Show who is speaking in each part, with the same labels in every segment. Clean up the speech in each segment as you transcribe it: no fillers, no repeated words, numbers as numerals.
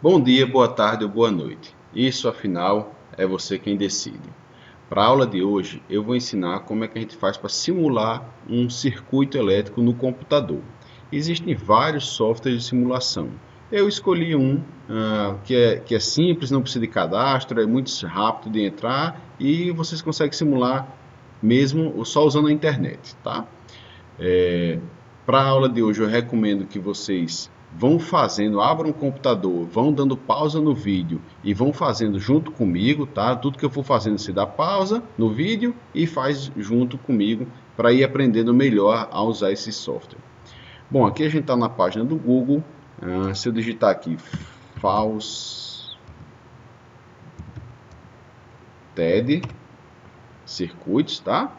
Speaker 1: Bom dia, boa tarde ou boa noite. Isso, afinal, é você quem decide. Para a aula de hoje, eu vou ensinar como é que a gente faz para simular um circuito elétrico no computador. Existem vários softwares de simulação. Eu escolhi um que é simples, não precisa de cadastro, é muito rápido de entrar e vocês conseguem simular mesmo só usando a internet, tá? Para a aula de hoje, eu recomendo que vocês vão fazendo, abram o computador, vão dando pausa no vídeo e vão fazendo junto comigo, tá? Tudo que eu for fazendo, você dá pausa no vídeo e faz junto comigo para ir aprendendo melhor a usar esse software. Bom, aqui a gente está na página do Google. Se eu digitar aqui TED Circuits, tá?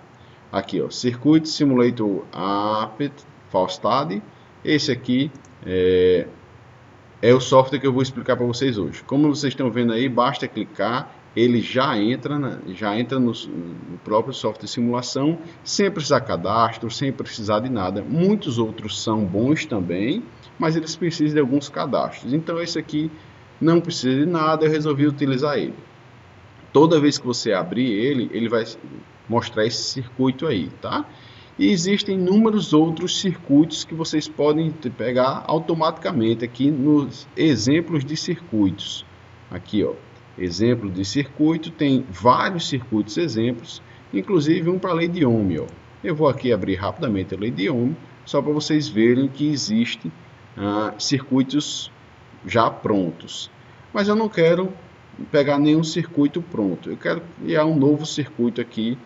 Speaker 1: Aqui, ó, Circuit Simulator Apt Faustad. Esse aqui é o software que eu vou explicar para vocês hoje. Como vocês estão vendo aí, basta clicar, ele já entra no próprio software de simulação, sem precisar de cadastro, sem precisar de nada. Muitos outros são bons também, mas eles precisam de alguns cadastros. Então esse aqui não precisa de nada, eu resolvi utilizar ele. Toda vez que você abrir ele vai mostrar esse circuito aí, tá? E existem inúmeros outros circuitos que vocês podem pegar automaticamente aqui nos exemplos de circuitos. Aqui, ó, exemplo de circuito, tem vários circuitos exemplos, inclusive um para a lei de Ohm, ó. Eu vou aqui abrir rapidamente a lei de Ohm, só para vocês verem que existem circuitos já prontos. Mas eu não quero pegar nenhum circuito pronto, eu quero criar um novo circuito aqui.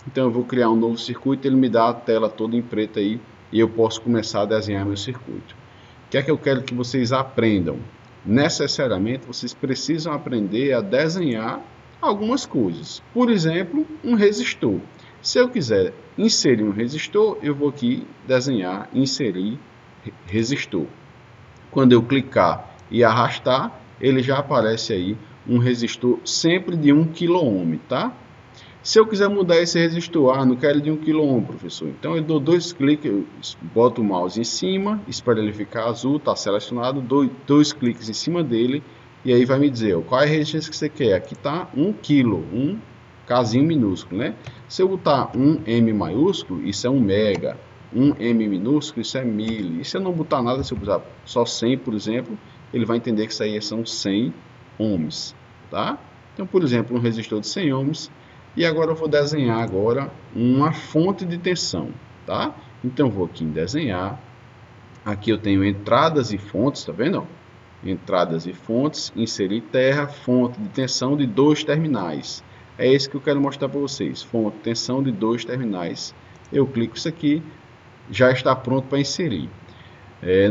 Speaker 1: Então eu vou criar um novo circuito, ele me dá a tela toda em preto aí e eu posso começar a desenhar meu circuito. O que é que eu quero que vocês aprendam? Necessariamente vocês precisam aprender a desenhar algumas coisas. Por exemplo, um resistor. Se eu quiser inserir um resistor, eu vou aqui desenhar, inserir resistor. Quando eu clicar e arrastar, ele já aparece aí um resistor sempre de 1 kΩ, tá? Se eu quiser mudar esse resistor, não quero de 1 kΩ, professor. Então eu dou dois cliques, eu boto o mouse em cima, espero ele ficar azul, está selecionado, dou dois cliques em cima dele e aí vai me dizer qual é a resistência que você quer. Aqui está 1 kg, um casinho minúsculo, né? Se eu botar um M maiúsculo, isso é 1 mega. Um M minúsculo, isso é 1000. E se eu não botar nada, se eu usar só 100, por exemplo, ele vai entender que isso aí são 100 ohms, tá? Então, por exemplo, um resistor de 100 ohms. E agora eu vou desenhar uma fonte de tensão, tá? Então vou aqui em desenhar. Aqui eu tenho entradas e fontes, tá vendo? Entradas e fontes, inserir terra, fonte de tensão de 2 terminais. É esse que eu quero mostrar para vocês. Fonte de tensão de 2 terminais. Eu clico isso aqui, já está pronto para inserir.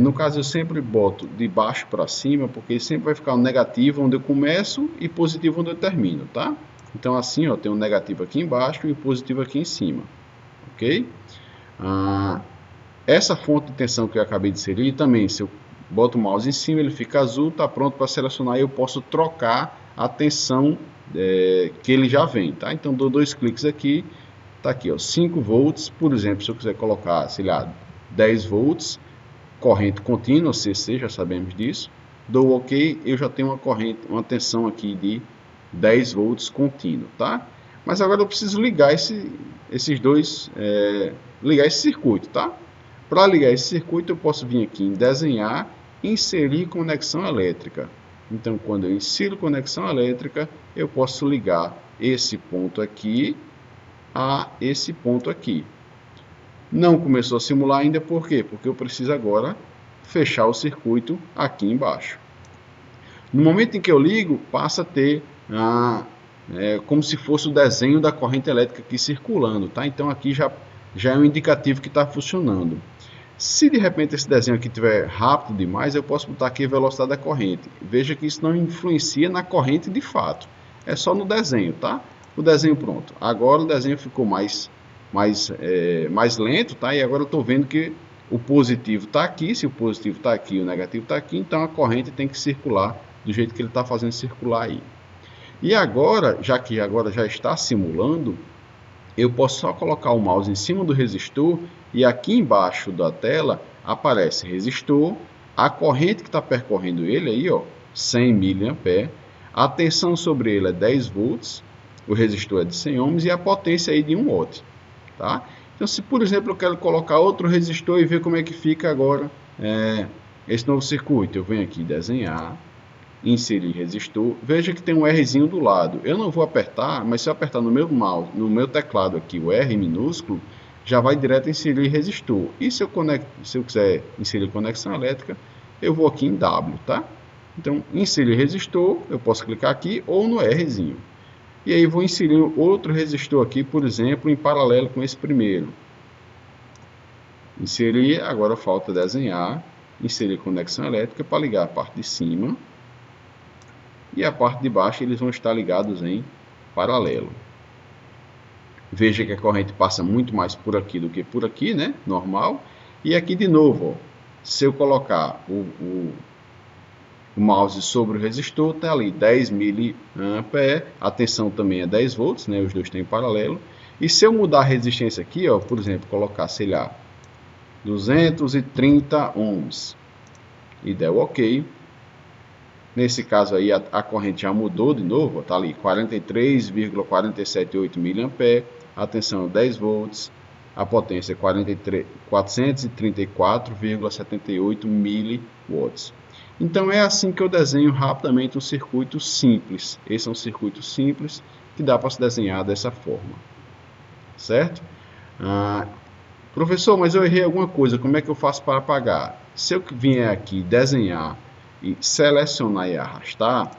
Speaker 1: No caso eu sempre boto de baixo para cima, porque sempre vai ficar o negativo onde eu começo e positivo onde eu termino, tá? Então assim, ó, tem um negativo aqui embaixo e o positivo aqui em cima, ok? Essa fonte de tensão que eu acabei de inserir também, se eu boto o mouse em cima, ele fica azul, está pronto para selecionar e eu posso trocar a tensão que ele já vem, tá? Então dou dois cliques aqui, tá aqui, ó, 5 volts, por exemplo, se eu quiser colocar, sei lá, 10 volts, corrente contínua, CC, já sabemos disso, dou OK, eu já tenho uma tensão aqui de 10 volts contínuo, tá? Mas agora eu preciso ligar esses dois, ligar esse circuito, tá? Para ligar esse circuito eu posso vir aqui em desenhar, inserir conexão elétrica. Então quando eu insiro conexão elétrica, eu posso ligar esse ponto aqui a esse ponto aqui. Não começou a simular ainda, por quê? Porque eu preciso agora fechar o circuito aqui embaixo. No momento em que eu ligo, passa a ter como se fosse o desenho da corrente elétrica aqui circulando, tá? Então aqui já é um indicativo que está funcionando. Se de repente esse desenho aqui estiver rápido demais, eu posso botar aqui a velocidade da corrente. Veja que isso não influencia na corrente de fato, é só no desenho, tá? O desenho pronto. Agora o desenho ficou mais lento, tá? E agora eu estou vendo que o positivo está aqui, se o positivo está aqui, o negativo está aqui, então a corrente tem que circular do jeito que ele está fazendo circular aí. E agora, já que agora já está simulando, eu posso só colocar o mouse em cima do resistor e aqui embaixo da tela aparece resistor, a corrente que está percorrendo ele aí, ó, 100 mA, a tensão sobre ele é 10 volts, o resistor é de 100 ohms e a potência aí de 1 watt, tá? Então, se por exemplo eu quero colocar outro resistor e ver como é que fica agora esse novo circuito, eu venho aqui desenhar, inserir resistor, veja que tem um Rzinho do lado, eu não vou apertar, mas se eu apertar no meu mouse, no meu teclado aqui, o R minúsculo, já vai direto inserir resistor, e se eu quiser inserir conexão elétrica, eu vou aqui em W, tá? Então, inserir resistor, eu posso clicar aqui ou no Rzinho. E aí vou inserir outro resistor aqui, por exemplo, em paralelo com esse primeiro. Inserir, agora falta desenhar, inserir conexão elétrica para ligar a parte de cima. E a parte de baixo eles vão estar ligados em paralelo. Veja que a corrente passa muito mais por aqui do que por aqui, né? Normal. E aqui de novo, ó, se eu colocar o mouse sobre o resistor, está ali 10 mA, a tensão também é 10 volts, né? Os dois estão em paralelo. E se eu mudar a resistência aqui, ó, por exemplo, colocar, sei lá, 230 ohms e der o OK. Nesse caso aí a corrente já mudou de novo, está ali 43,478 mA, a tensão é 10 volts, a potência é 434,78 mW. Então é assim que eu desenho rapidamente um circuito simples. Esse é um circuito simples que dá para se desenhar dessa forma, certo? Professor, mas eu errei alguma coisa, como é que eu faço para apagar? Se eu vier aqui desenhar e selecionar e arrastar,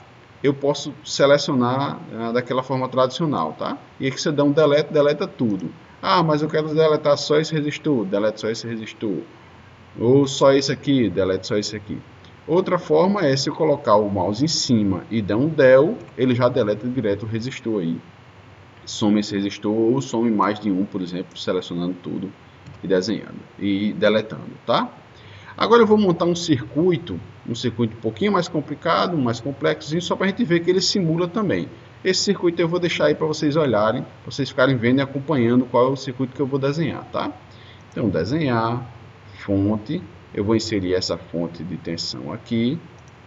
Speaker 1: eu posso selecionar daquela forma tradicional, tá? E aqui você dá um delete, deleta tudo. Ah, mas eu quero deletar só esse resistor, delete só esse resistor. Ou só esse aqui, delete só esse aqui. Outra forma é se eu colocar o mouse em cima e der um del, ele já deleta direto o resistor aí. Some esse resistor ou some mais de um, por exemplo, selecionando tudo e desenhando e deletando, tá? Agora eu vou montar um circuito um pouquinho mais complicado, mais complexo, só para a gente ver que ele simula também. Esse circuito eu vou deixar aí para vocês olharem, para vocês ficarem vendo e acompanhando qual é o circuito que eu vou desenhar, tá? Então, desenhar, fonte, eu vou inserir essa fonte de tensão aqui,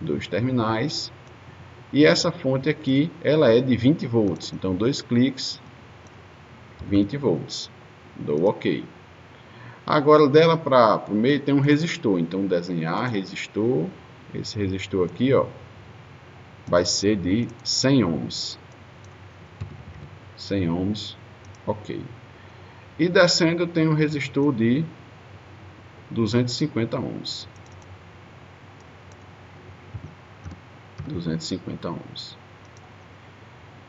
Speaker 1: dois terminais, e essa fonte aqui, ela é de 20 volts, então 2 cliques, 20 volts, dou OK. Agora dela para o meio tem um resistor, então desenhar resistor, esse resistor aqui, ó, vai ser de 100 ohms. 100 ohms, OK. E descendo eu tenho um resistor de 250 ohms. 250 ohms.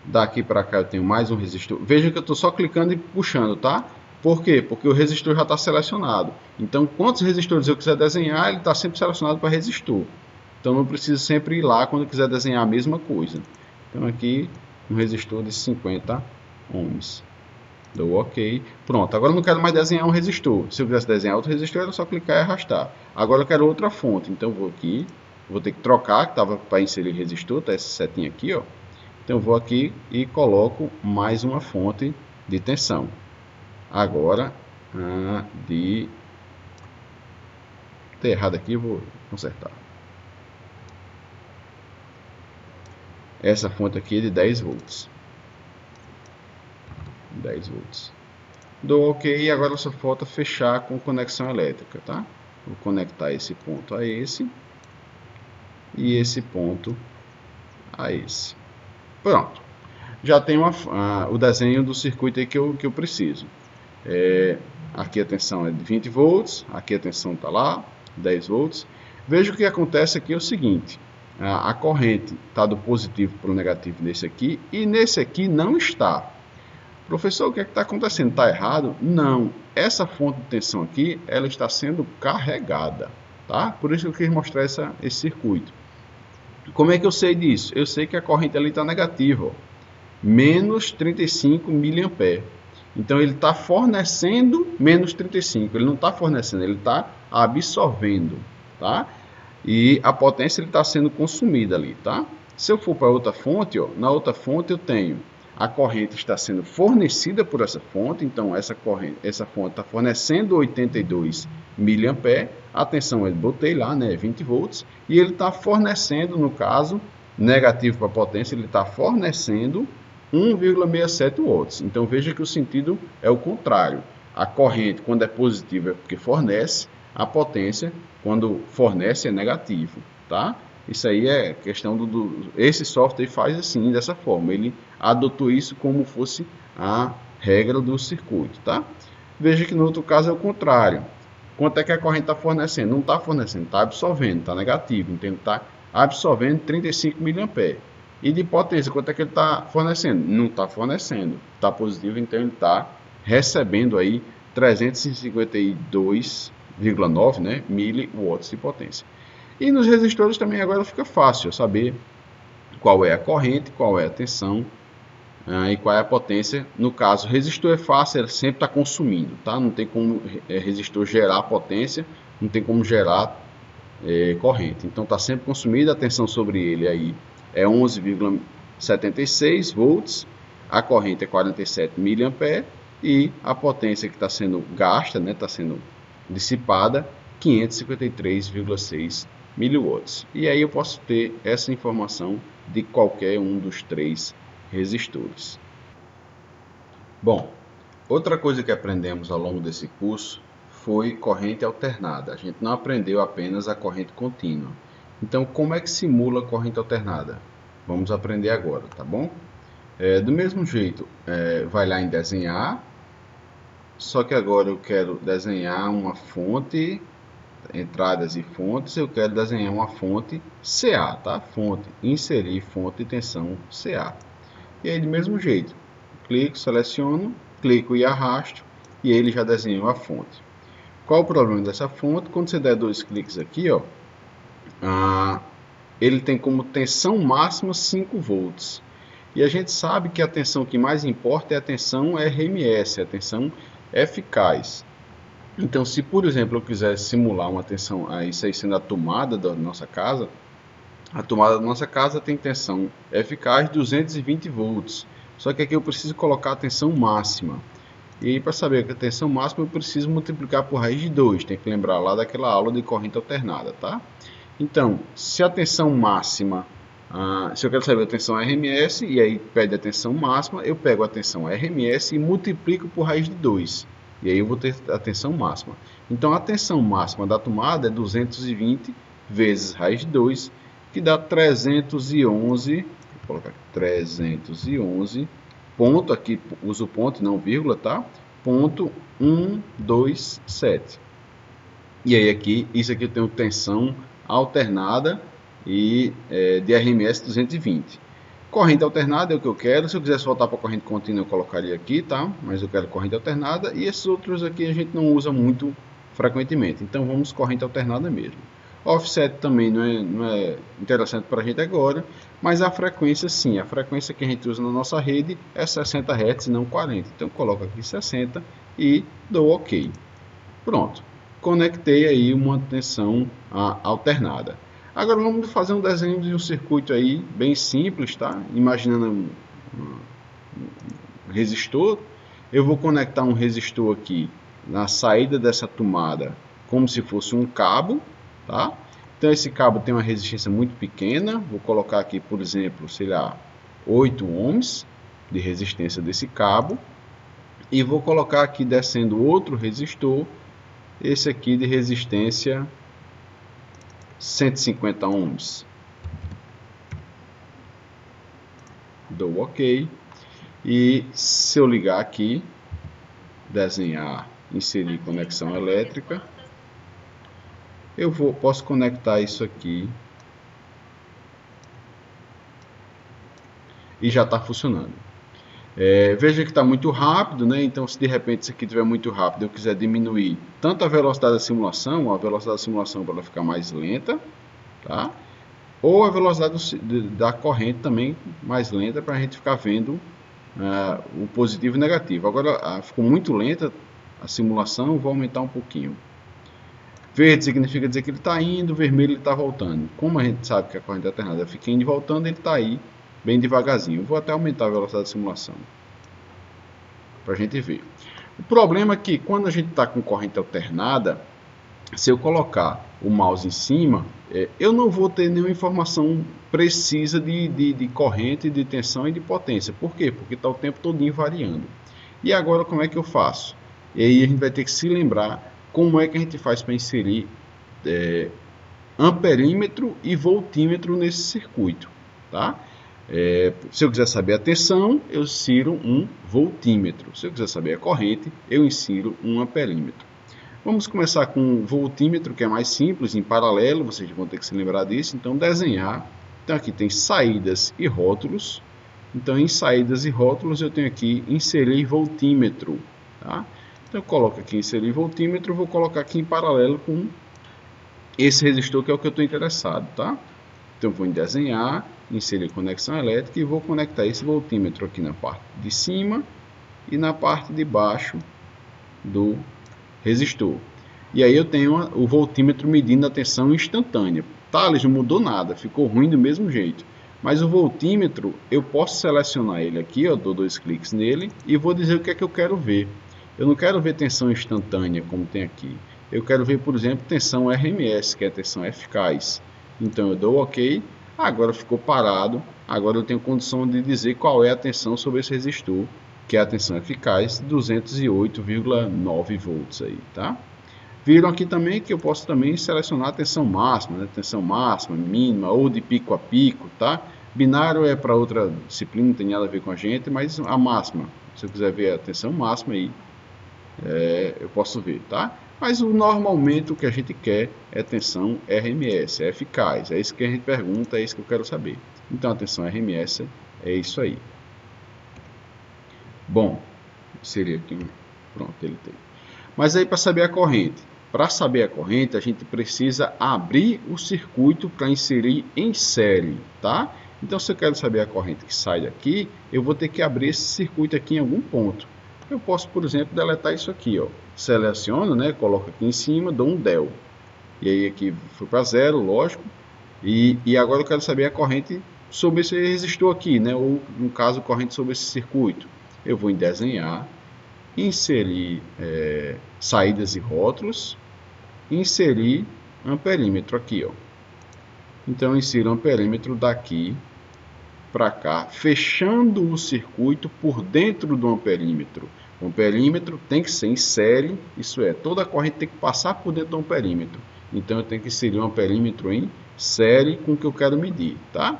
Speaker 1: Daqui para cá eu tenho mais um resistor. Veja que eu estou só clicando e puxando, tá? Por quê? Porque o resistor já está selecionado. Então, quantos resistores eu quiser desenhar, ele está sempre selecionado para resistor. Então, não preciso sempre ir lá quando eu quiser desenhar a mesma coisa. Então, aqui, um resistor de 50 ohms. Dou OK. Pronto, agora eu não quero mais desenhar um resistor. Se eu quisesse desenhar outro resistor, era só clicar e arrastar. Agora eu quero outra fonte. Então, eu vou aqui, vou ter que trocar, que estava para inserir resistor, tá essa setinha aqui, ó. Então, eu vou aqui e coloco mais uma fonte de tensão. Agora, ter errado aqui, eu vou consertar. Essa fonte aqui é de 10 volts. 10 volts. Dou OK e agora só falta fechar com conexão elétrica, tá? Vou conectar esse ponto a esse e esse ponto a esse. Pronto. Já tenho o desenho do circuito aí que eu preciso. Aqui a tensão é de 20 volts, aqui a tensão está lá, 10 volts. Veja o que acontece aqui é o seguinte, a corrente está do positivo para o negativo nesse aqui, e nesse aqui não está. Professor, o que é que está acontecendo? Está errado? Não, essa fonte de tensão aqui, ela está sendo carregada, tá? Por isso que eu quis mostrar esse circuito. Como é que eu sei disso? Eu sei que a corrente ali está negativa, ó, menos 35 mA. Então, ele está fornecendo menos 35. Ele não está fornecendo, ele está absorvendo, tá? E a potência está sendo consumida ali, tá? Se eu for para outra fonte, ó, na outra fonte eu tenho a corrente está sendo fornecida por essa fonte, então essa fonte está fornecendo 82 mA, a tensão eu botei lá, né, 20 volts, e ele está fornecendo, no caso, negativo para a potência, ele está fornecendo 1,67 watts. Então veja que o sentido é o contrário. A corrente, quando é positiva, é porque fornece, a potência, quando fornece, é negativo, tá? Isso aí é questão esse software faz assim, dessa forma. Ele adotou isso como fosse a regra do circuito, tá? Veja que no outro caso é o contrário. Quanto é que a corrente está fornecendo? Não está fornecendo, está absorvendo, está negativo. Então ele está absorvendo 35 mA. E de potência, quanto é que ele está fornecendo? Não está fornecendo, está positivo, então ele está recebendo aí 352,9, né, miliwatts de potência. E nos resistores também agora fica fácil saber qual é a corrente, qual é a tensão e qual é a potência. No caso, resistor é fácil, ele sempre está consumindo, tá? Não tem como resistor gerar potência, não tem como gerar corrente. Então está sempre consumido, a tensão sobre ele aí é 11,76 volts, a corrente é 47 mA e a potência que está sendo gasta, né, está sendo dissipada, 553,6 miliwatts. E aí eu posso ter essa informação de qualquer um dos 3 resistores. Bom, outra coisa que aprendemos ao longo desse curso foi corrente alternada. A gente não aprendeu apenas a corrente contínua. Então, como é que simula a corrente alternada? Vamos aprender agora, tá bom? Do mesmo jeito, vai lá em desenhar, só que agora eu quero desenhar uma fonte, entradas e fontes, eu quero desenhar uma fonte CA, tá? Fonte, inserir fonte de tensão CA. E aí, do mesmo jeito, clico, seleciono, clico e arrasto, e ele já desenhou a fonte. Qual o problema dessa fonte? Quando você der 2 cliques aqui, ó, ele tem como tensão máxima 5 volts. E a gente sabe que a tensão que mais importa é a tensão RMS, a tensão eficaz. Então, se por exemplo eu quiser simular uma tensão, isso aí sendo a tomada da nossa casa, a tomada da nossa casa tem tensão eficaz 220 volts. Só que aqui eu preciso colocar a tensão máxima. E aí, para saber a tensão máxima, eu preciso multiplicar por raiz de 2. Tem que lembrar lá daquela aula de corrente alternada, tá? Então, se a tensão máxima, se eu quero saber a tensão RMS, e aí pede a tensão máxima, eu pego a tensão RMS e multiplico por raiz de 2. E aí eu vou ter a tensão máxima. Então, a tensão máxima da tomada é 220 vezes raiz de 2, que dá 311, vou colocar aqui, 311, ponto, aqui uso ponto, não vírgula, tá? Ponto 127. E aí aqui, isso aqui eu tenho tensão alternada e de RMS 220. Corrente alternada é o que eu quero. Se eu quisesse voltar para a corrente contínua, eu colocaria aqui, tá? Mas eu quero corrente alternada. E esses outros aqui a gente não usa muito frequentemente. Então vamos corrente alternada mesmo. Offset também não é interessante para a gente agora, mas a frequência sim. A frequência que a gente usa na nossa rede é 60 Hz e não 40. Então coloco aqui 60 e dou OK. Pronto. Conectei aí uma tensão alternada. Agora vamos fazer um desenho de um circuito aí bem simples, tá? Imaginando um resistor. Eu vou conectar um resistor aqui na saída dessa tomada como se fosse um cabo, tá? Então esse cabo tem uma resistência muito pequena. Vou colocar aqui, por exemplo, sei lá, 8 ohms de resistência desse cabo. E vou colocar aqui descendo outro resistor, esse aqui de resistência 150 ohms. Dou OK. E se eu ligar aqui, desenhar, inserir conexão elétrica, eu posso conectar isso aqui e já está funcionando. Veja que está muito rápido, né? Então se de repente isso aqui estiver muito rápido, eu quiser diminuir tanto a velocidade da simulação para ela ficar mais lenta, tá? Ou a velocidade da corrente também mais lenta, para a gente ficar vendo o positivo e o negativo. Agora ficou muito lenta a simulação, eu vou aumentar um pouquinho. Verde significa dizer que ele está indo, vermelho ele está voltando. Como a gente sabe que a corrente alternada fica indo e voltando, ele está aí bem devagarzinho. Eu vou até aumentar a velocidade de simulação para a gente ver. O problema é que quando a gente está com corrente alternada, se eu colocar o mouse em cima, eu não vou ter nenhuma informação precisa de corrente, de tensão e de potência. Por quê? Porque está o tempo todinho variando. E agora como é que eu faço? E aí a gente vai ter que se lembrar como é que a gente faz para inserir amperímetro e voltímetro nesse circuito, tá? Se eu quiser saber a tensão, eu insiro um voltímetro. Se eu quiser saber a corrente, eu insiro um amperímetro. Vamos começar com o voltímetro, que é mais simples, em paralelo, vocês vão ter que se lembrar disso. Então, desenhar. Então, aqui tem saídas e rótulos. Então, em saídas e rótulos, eu tenho aqui inserir voltímetro. Tá? Então, eu coloco aqui inserir voltímetro, vou colocar aqui em paralelo com esse resistor, que é o que eu estou interessado. Tá? Então, vou em desenhar, inserir conexão elétrica e vou conectar esse voltímetro aqui na parte de cima e na parte de baixo do resistor. E aí eu tenho o voltímetro medindo a tensão instantânea. Thales, não mudou nada, ficou ruim do mesmo jeito. Mas o voltímetro, eu posso selecionar ele aqui, eu dou 2 cliques nele e vou dizer o que é que eu quero ver. Eu não quero ver tensão instantânea, como tem aqui. Eu quero ver, por exemplo, tensão RMS, que é a tensão eficaz. Então eu dou OK, agora ficou parado, agora eu tenho condição de dizer qual é a tensão sobre esse resistor, que é a tensão eficaz, 208,9 volts aí, tá? Viram aqui também que eu posso também selecionar a tensão máxima, né? Tensão máxima, mínima ou de pico a pico, tá? Binário é para outra disciplina, não tem nada a ver com a gente, mas a máxima, se eu quiser ver a tensão máxima aí, eu posso ver, tá? Mas normalmente o que a gente quer é tensão RMS, é eficaz, é isso que a gente pergunta, é isso que eu quero saber. Então a tensão RMS é isso aí. Bom, seria aqui, pronto, ele tem. Mas aí para saber a corrente, a gente precisa abrir o circuito para inserir em série, tá? Então se eu quero saber a corrente que sai daqui, eu vou ter que abrir esse circuito aqui em algum ponto. Eu posso, por exemplo, deletar isso aqui, ó. Seleciono, né? Coloco aqui em cima, dou um del. E aí aqui foi para 0, lógico. E agora eu quero saber a corrente sobre esse resistor aqui, né? Ou no caso, corrente sobre esse circuito. Eu vou em desenhar, inserir saídas e rótulos, inserir amperímetro aqui, ó. Então eu insiro amperímetro daqui para cá, fechando o circuito por dentro do amperímetro. O amperímetro tem que ser em série, isso é, toda a corrente tem que passar por dentro do amperímetro. Então eu tenho que inserir um amperímetro em série com o que eu quero medir, tá?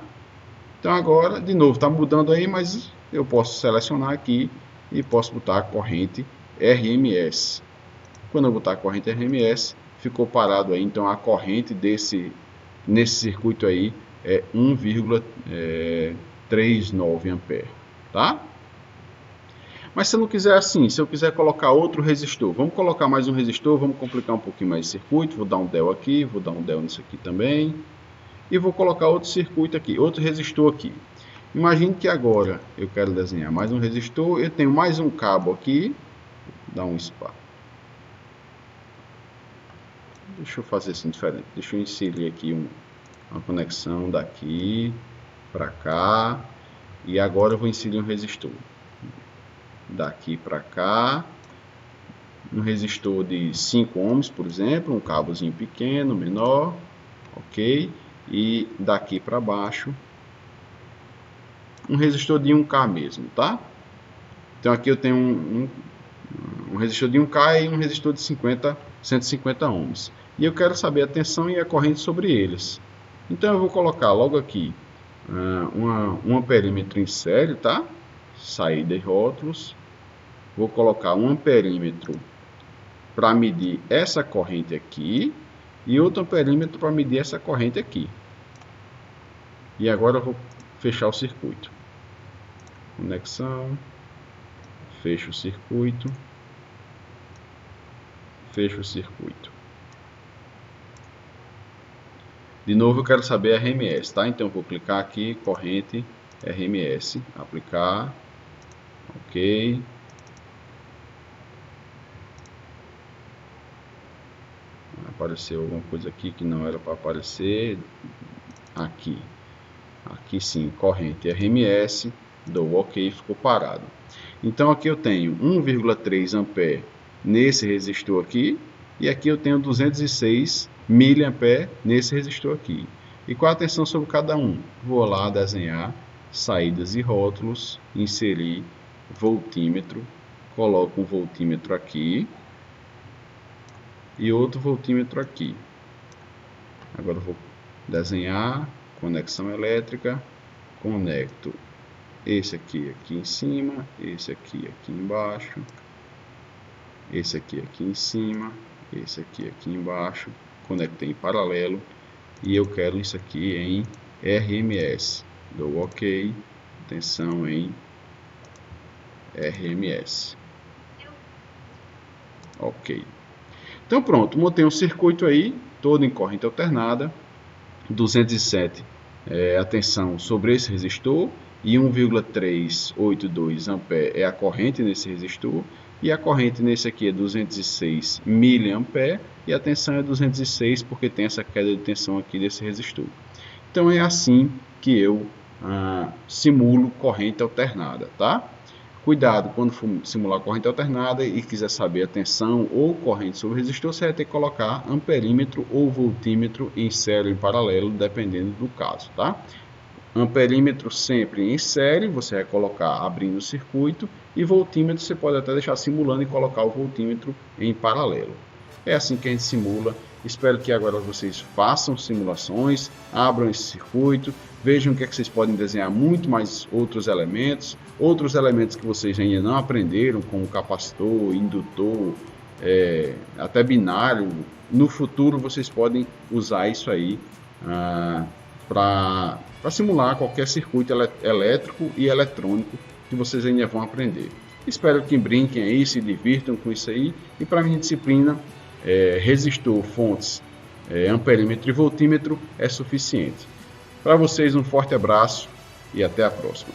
Speaker 1: Então agora, de novo, está mudando aí, mas eu posso selecionar aqui e posso botar a corrente RMS. Quando eu botar a corrente RMS, ficou parado aí, então a corrente nesse circuito aí é 1,39 ampere, tá? Mas se eu não quiser assim, se eu quiser colocar outro resistor, vamos colocar mais um resistor, vamos complicar um pouquinho mais o circuito, vou dar um del aqui, vou dar um del nisso aqui também, e vou colocar outro circuito aqui, outro resistor aqui. Imagine que agora eu quero desenhar mais um resistor, eu tenho mais um cabo aqui, dá um espaço. Deixa eu fazer assim diferente, deixa eu inserir aqui uma conexão daqui para cá, e agora eu vou inserir um resistor. Daqui para cá, um resistor de 5 ohms, por exemplo, um cabozinho pequeno, menor, ok? E daqui para baixo, um resistor de 1K mesmo, tá? Então aqui eu tenho um resistor de 1K e um resistor de 150 ohms. E eu quero saber a tensão e a corrente sobre eles. Então eu vou colocar logo aqui um amperímetro em série, tá? Saída e rótulos. Vou colocar um amperímetro para medir essa corrente aqui e outro amperímetro para medir essa corrente aqui. E agora eu vou fechar o circuito. Conexão, fecho o circuito, fecho o circuito. De novo eu quero saber RMS, tá? Então eu vou clicar aqui, corrente RMS, aplicar, ok. Apareceu alguma coisa aqui que não era para aparecer. Aqui. aqui sim, corrente RMS, dou OK, ficou parado. Então aqui eu tenho 1,3 ampere nesse resistor aqui, e aqui eu tenho 206 miliampere nesse resistor aqui. E qual a tensão sobre cada um? Vou lá desenhar saídas e rótulos, inserir voltímetro, coloco um voltímetro aqui e outro voltímetro aqui. Agora eu vou desenhar conexão elétrica, conecto esse aqui em cima, esse aqui embaixo, esse aqui em cima, esse aqui embaixo, conectei em paralelo e eu quero isso aqui em RMS. Dou OK, tensão em RMS. OK. Então pronto, montei um circuito aí, todo em corrente alternada, 207 a tensão sobre esse resistor e 1,382 ampere é a corrente nesse resistor e a corrente nesse aqui é 206 miliampere e a tensão é 206 porque tem essa queda de tensão aqui desse resistor. Então é assim que eu simulo corrente alternada, tá? Cuidado quando for simular corrente alternada e quiser saber a tensão ou corrente sobre o resistor, você vai ter que colocar amperímetro ou voltímetro em série ou em paralelo, dependendo do caso, tá? Amperímetro sempre em série, você vai colocar abrindo o circuito, e voltímetro você pode até deixar simulando e colocar o voltímetro em paralelo. É assim que a gente simula. Espero que agora vocês façam simulações, abram esse circuito, vejam o que é que vocês podem desenhar muito mais outros elementos que vocês ainda não aprenderam, como capacitor, indutor, até binário. No futuro vocês podem usar isso aí para simular qualquer circuito elétrico e eletrônico que vocês ainda vão aprender. Espero que brinquem aí, se divirtam com isso aí, e para a minha disciplina, resistor, fontes, amperímetro e voltímetro é suficiente. Para vocês um forte abraço e até a próxima.